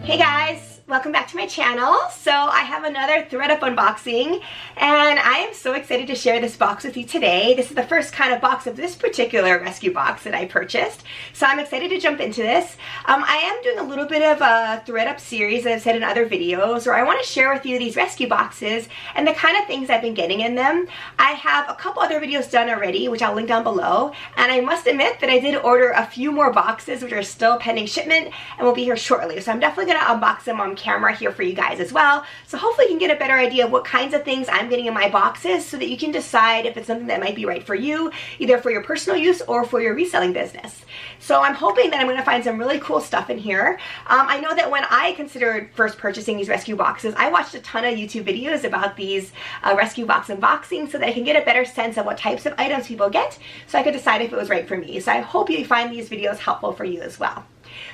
Hey guys, welcome back to my channel. So I have another thredUP unboxing and I am so excited to share this box with you today. This is the first kind of box of this particular rescue box that I purchased. So I'm excited to jump into this. I am doing a little bit of a thredUP series that I've said in other videos where I want to share with you these rescue boxes and the kind of things I've been getting in them. I have a couple other videos done already, which I'll link down below. And I must admit that I did order a few more boxes which are still pending shipment and will be here shortly. So I'm definitely going to unbox them on camera here for you guys as well. So hopefully you can get a better idea of what kinds of things I'm getting in my boxes so that you can decide if it's something that might be right for you, either for your personal use or for your reselling business. So I'm hoping that I'm going to find some really cool stuff in here. I know that when I considered first purchasing these rescue boxes, I watched a ton of YouTube videos about these rescue box unboxings so that I can get a better sense of what types of items people get so I could decide if it was right for me. So I hope you find these videos helpful for you as well.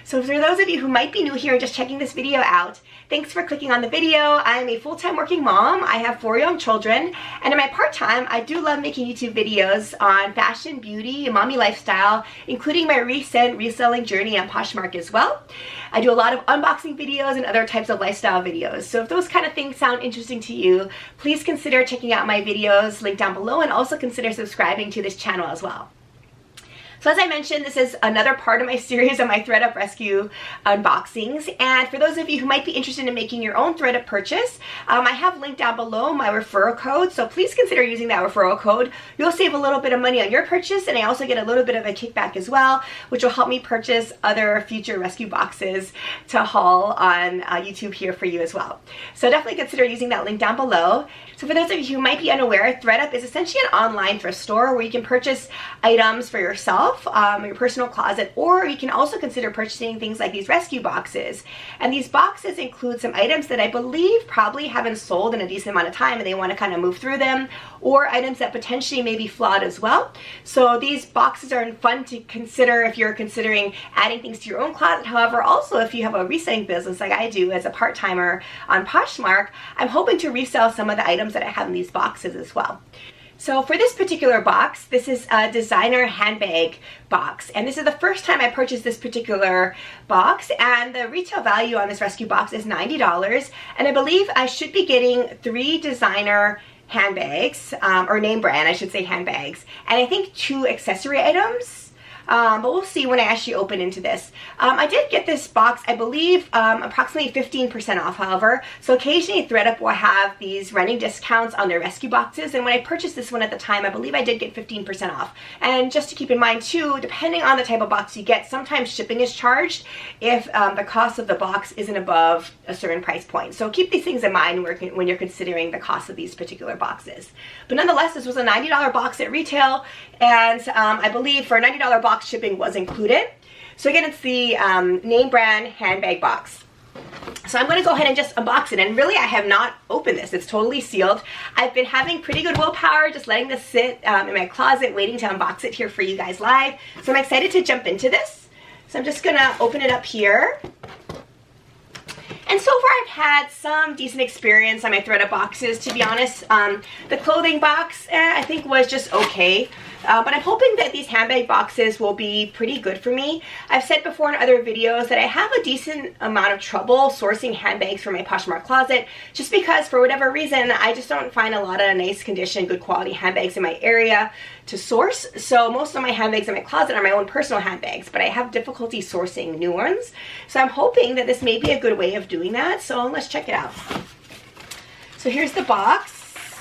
So for those of you who might be new here and just checking this video out, thanks for clicking on the video. I am a full-time working mom. I have 4 young children, and in my part-time, I do love making YouTube videos on fashion, beauty, and mommy lifestyle, including my recent reselling journey on Poshmark as well. I do a lot of unboxing videos and other types of lifestyle videos. So if those kind of things sound interesting to you, please consider checking out my videos linked down below and also consider subscribing to this channel as well. So as I mentioned, this is another part of my series of my thredUP rescue unboxings. And for those of you who might be interested in making your own thredUP purchase, I have linked down below my referral code. So please consider using that referral code. You'll save a little bit of money on your purchase, and I also get a little bit of a kickback as well, which will help me purchase other future rescue boxes to haul on YouTube here for you as well. So definitely consider using that link down below. So for those of you who might be unaware, thredUP is essentially an online thrift store where you can purchase items for yourself, your personal closet, or you can also consider purchasing things like these rescue boxes. And these boxes include some items that I believe probably haven't sold in a decent amount of time and they want to kind of move through them, or items that potentially may be flawed as well. So these boxes are fun to consider if you're considering adding things to your own closet. However, also if you have a reselling business like I do as a part-timer on Poshmark, I'm hoping to resell some of the items that I have in these boxes as well. So for this particular box, this is a designer handbag box, and this is the first time I purchased this particular box, and the retail value on this rescue box is $90, and I believe I should be getting 3 designer handbags, or name brand, I should say, handbags, and I think 2 accessory items. But we'll see when I actually open into this. I did get this box, I believe, approximately 15% off, however. So occasionally thredUP will have these running discounts on their rescue boxes. And when I purchased this one at the time, I believe I did get 15% off. And just to keep in mind too, depending on the type of box you get, sometimes shipping is charged if the cost of the box isn't above a certain price point. So keep these things in mind when you're considering the cost of these particular boxes. But nonetheless, this was a $90 box at retail. And I believe for a $90 box, shipping was included. So again, it's the name brand handbag box. So I'm going to go ahead and just unbox it, and really I have not opened this. It's totally sealed. I've been having pretty good willpower just letting this sit in my closet waiting to unbox it here for you guys live. So I'm excited to jump into this. So I'm just going to open it up here. And so far I've had some decent experience on my thredUP boxes, to be honest. The clothing box I think was just okay. But I'm hoping that these handbag boxes will be pretty good for me. I've said before in other videos that I have a decent amount of trouble sourcing handbags for my Poshmark closet, just because for whatever reason I just don't find a lot of nice condition, good quality handbags in my area to source. So most of my handbags in my closet are my own personal handbags, but I have difficulty sourcing new ones. So I'm hoping that this may be a good way of doing that. So let's check it out. So here's the box.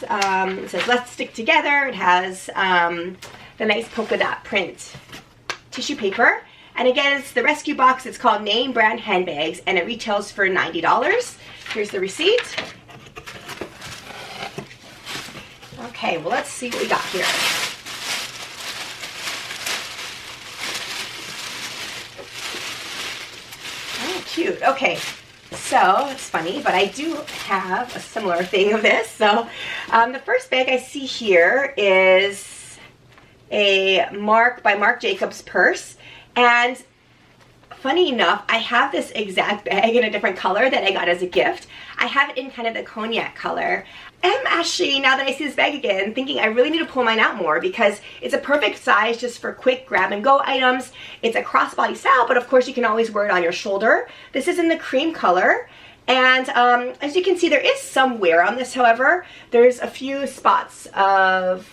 It says let's stick together. It has the nice polka dot print tissue paper, and again it's the rescue box. It's called name brand handbags and it retails for $90. Here's the receipt. Okay, well let's see what we got here. Oh, cute. Okay. So, it's funny, but I do have a similar thing of this. So, the first bag I see here is a by Marc Jacobs purse. And funny enough, I have this exact bag in a different color that I got as a gift. I have it in kind of the cognac color. am actually, now that I see this bag again, thinking I really need to pull mine out more because it's a perfect size just for quick grab and go items. It's a crossbody style, but of course you can always wear it on your shoulder. This is in the cream color. And as you can see, there is some wear on this, however. There's a few spots of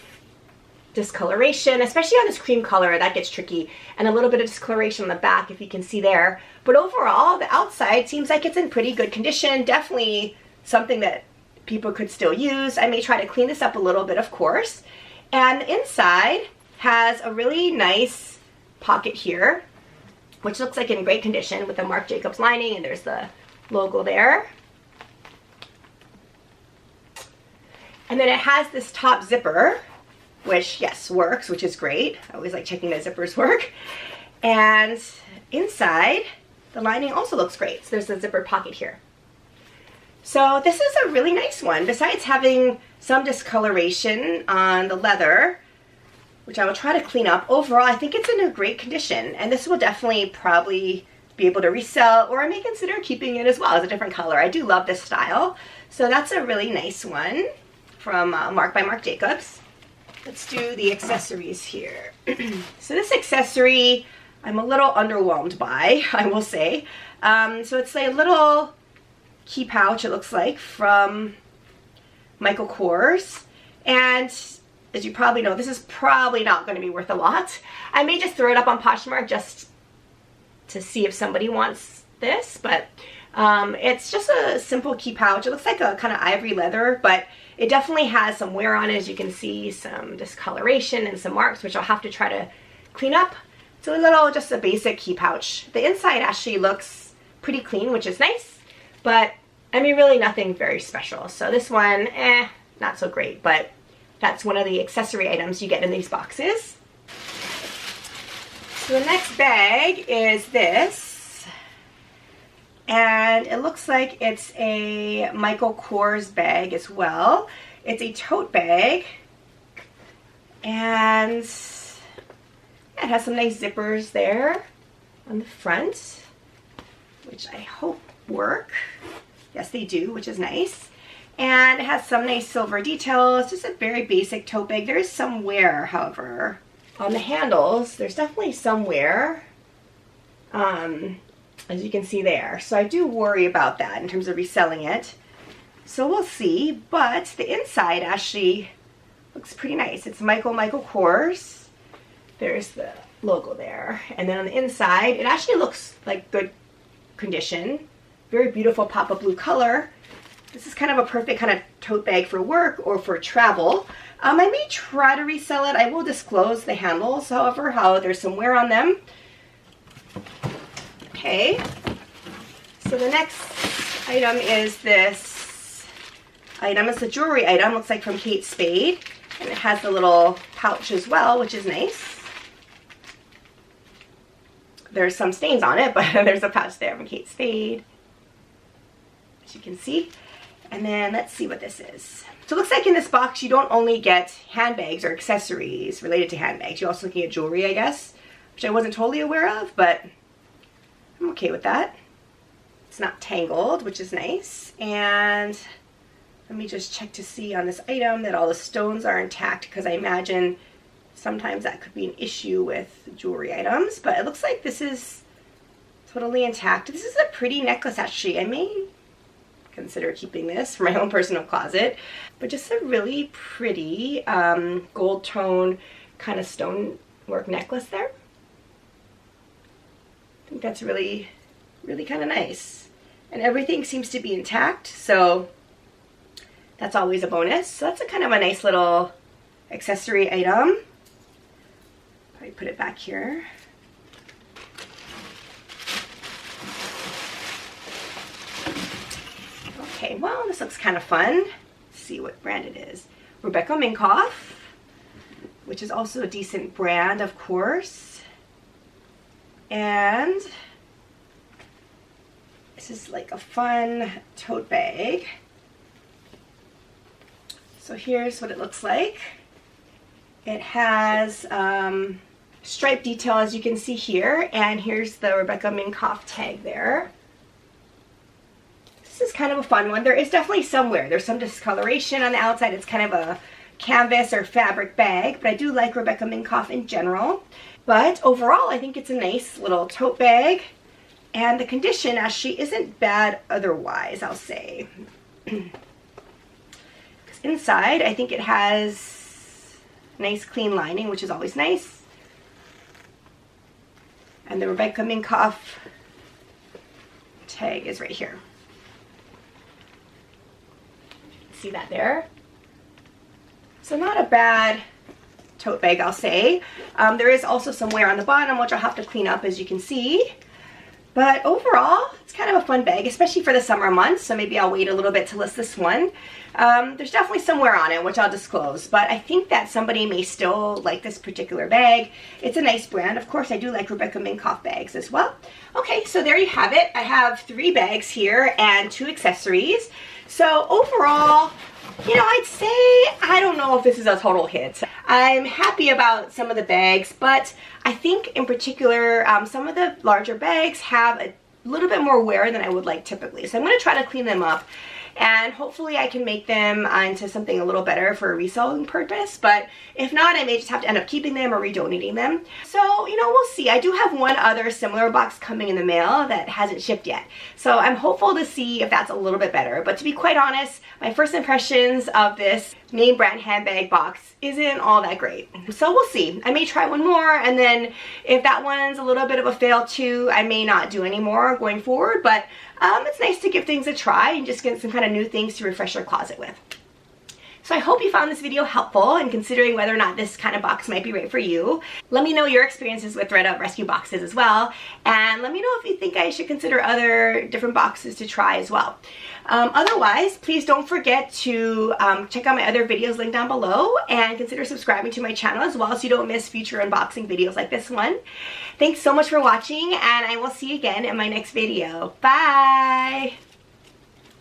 discoloration, especially on this cream color. That gets tricky. And a little bit of discoloration on the back, if you can see there. But overall, the outside seems like it's in pretty good condition. Definitely something that people could still use. I may try to clean this up a little bit, of course. And the inside has a really nice pocket here, which looks like in great condition with the Marc Jacobs lining, and there's the logo there. And then it has this top zipper, which, yes, works, which is great. I always like checking that zippers work. And inside, the lining also looks great. So there's a zipper pocket here. So this is a really nice one. Besides having some discoloration on the leather, which I will try to clean up, overall I think it's in a great condition. And this will definitely probably be able to resell, or I may consider keeping it as well as a different color. I do love this style. So that's a really nice one from Marc by Marc Jacobs. Let's do the accessories here. So this accessory I'm a little underwhelmed by, I will say. So it's a little key pouch, it looks like, from Michael Kors. And as you probably know, this is probably not going to be worth a lot. I may just throw it up on Poshmark just to see if somebody wants this, but it's just a simple key pouch. It looks like a kind of ivory leather, but it definitely has some wear on it. As you can see, some discoloration and some marks, which I'll have to try to clean up. It's a little, just a basic key pouch. The inside actually looks pretty clean, which is nice, but I mean, really nothing very special. So this one, not so great, but that's one of the accessory items you get in these boxes. So the next bag is this, and it looks like it's a Michael Kors bag as well. It's a tote bag, and it has some nice zippers there on the front, which I hope work. Yes, they do, which is nice. And it has some nice silver details. Just a very basic tote bag. There is some wear, however, on the handles. There's definitely some wear, as you can see there. So I do worry about that in terms of reselling it. So we'll see. But the inside actually looks pretty nice. It's Michael Kors. There's the logo there. And then on the inside, it actually looks like good condition. Very beautiful pop of blue color. This is kind of a perfect kind of tote bag for work or for travel. I may try to resell it. I will disclose the handles, however, how there's some wear on them. Okay. So the next item is this item. It's a jewelry item. Looks like from Kate Spade. And it has the little pouch as well, which is nice. There's some stains on it, but there's a pouch there from Kate Spade, as you can see. And then let's see what this is. So it looks like in this box you don't only get handbags or accessories related to handbags. You also get jewelry, I guess, which I wasn't totally aware of, but I'm okay with that. It's not tangled, which is nice. And let me just check to see on this item that all the stones are intact, because I imagine sometimes that could be an issue with jewelry items. But it looks like this is totally intact. This is a pretty necklace, actually. I may consider keeping this for my own personal closet, but just a really pretty gold tone kind of stonework necklace there. I think that's really kind of nice, and everything seems to be intact, so that's always a bonus. So that's a kind of a nice little accessory item. Probably put it back here. Okay, well, this looks kind of fun. Let's see what brand it is. Rebecca Minkoff, which is also a decent brand, of course. And this is like a fun tote bag. So here's what it looks like. It has stripe detail, as you can see here, and here's the Rebecca Minkoff tag there. This this is kind of a fun one. There is definitely some wear. There's some discoloration on the outside. It's kind of a canvas or fabric bag, but I do like Rebecca Minkoff in general. But overall, I think it's a nice little tote bag. And the condition actually isn't bad otherwise, I'll say. Because inside, I think it has nice clean lining, which is always nice. And the Rebecca Minkoff tag is right here. See that there? So not a bad tote bag, I'll say. There is also some wear on the bottom, which I'll have to clean up, as you can see. But overall, it's kind of a fun bag, especially for the summer months, so maybe I'll wait a little bit to list this one. There's definitely some wear on it, which I'll disclose, but I think that somebody may still like this particular bag. It's a nice brand. Of course, I do like Rebecca Minkoff bags as well. Okay, so there you have it. I have 3 bags here and 2 accessories. So overall, you know, I'd say, I don't know if this is a total hit. I'm happy about some of the bags, but I think in particular, some of the larger bags have a little bit more wear than I would like typically. So I'm going to try to clean them up, and hopefully I can make them into something a little better for a reselling purpose. But if not, I may just have to end up keeping them or redonating them. So, you know, we'll see. I do have one other similar box coming in the mail that hasn't shipped yet. So I'm hopeful to see if that's a little bit better. But to be quite honest, my first impressions of this name brand handbag box isn't all that great. So we'll see. I may try one more, and then if that one's a little bit of a fail too, I may not do any more going forward. But it's nice to give things a try and just get some kind of new things to refresh your closet with. So I hope you found this video helpful in considering whether or not this kind of box might be right for you. Let me know your experiences with thredUP rescue boxes as well, and let me know if you think I should consider other different boxes to try as well. Otherwise, please don't forget to check out my other videos linked down below, and consider subscribing to my channel as well so you don't miss future unboxing videos like this one. Thanks so much for watching, and I will see you again in my next video. Bye!